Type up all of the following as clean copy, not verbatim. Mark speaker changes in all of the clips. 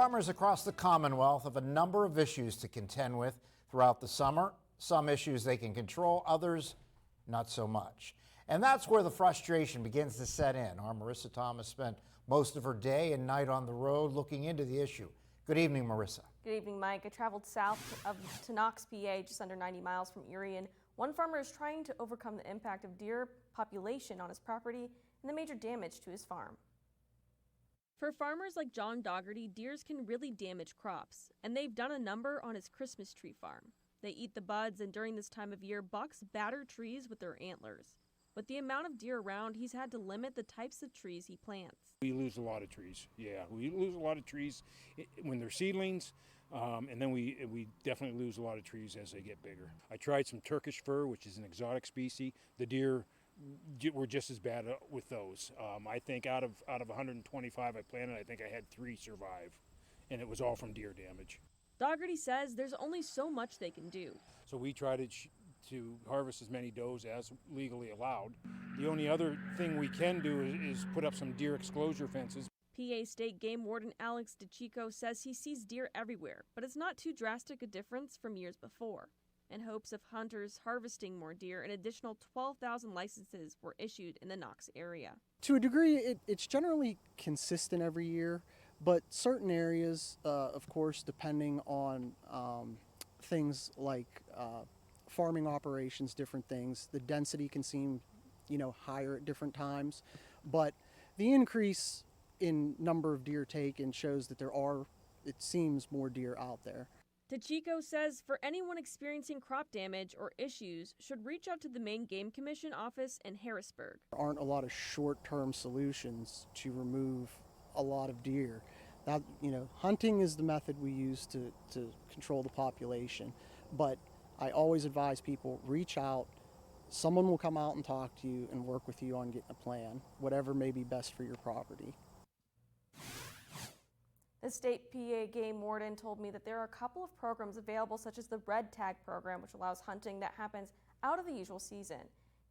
Speaker 1: Farmers across the Commonwealth have a number of issues to contend with throughout the summer. Some issues they can control, others not so much. And that's where the frustration begins to set in. Our Marissa Thomas spent most of her day and night on the road looking into the issue. Good evening, Marissa.
Speaker 2: Good evening, Mike. I traveled south to Knox, PA, just under 90 miles from Erie, and one farmer is trying to overcome the impact of deer population on his property and the major damage to his farm. For farmers like John Daughtery, deers can really damage crops, and they've done a number on his Christmas tree farm. They eat the buds and during this time of year bucks batter trees with their antlers. With the amount of deer around, he's had to limit the types of trees he plants.
Speaker 3: We lose a lot of trees, yeah. We lose a lot of trees when they're seedlings, and then we definitely lose a lot of trees as they get bigger. I tried some Turkish fir, which is an exotic species. The deer were just as bad with those. I think out of 125 I planted, I think I had 3 survive, and it was all from deer damage.
Speaker 2: Daughtery says there's only so much they can do.
Speaker 3: So we try to harvest as many does as legally allowed. The only other thing we can do is put up some deer exclosure fences.
Speaker 2: PA State Game Warden Alex DeChico says he sees deer everywhere, but it's not too drastic a difference from years before. In hopes of hunters harvesting more deer, an additional 12,000 licenses were issued in the Knox area.
Speaker 4: To a degree, it's generally consistent every year, but certain areas, of course, depending on things like farming operations, different things, the density can seem, higher at different times, but the increase in number of deer taken shows that it seems, more deer out there.
Speaker 2: DeChico says for anyone experiencing crop damage or issues should reach out to the Maine Game Commission office in Harrisburg.
Speaker 4: There aren't a lot of short-term solutions to remove a lot of deer. That, hunting is the method we use to control the population, but I always advise people, reach out. Someone will come out and talk to you and work with you on getting a plan, whatever may be best for your property.
Speaker 2: The state PA game warden told me that there are a couple of programs available, such as the Red Tag program, which allows hunting that happens out of the usual season.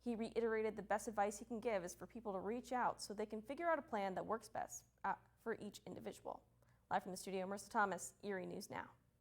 Speaker 2: He reiterated the best advice he can give is for people to reach out so they can figure out a plan that works best for each individual. Live from the studio, Marissa Thomas, Erie News Now.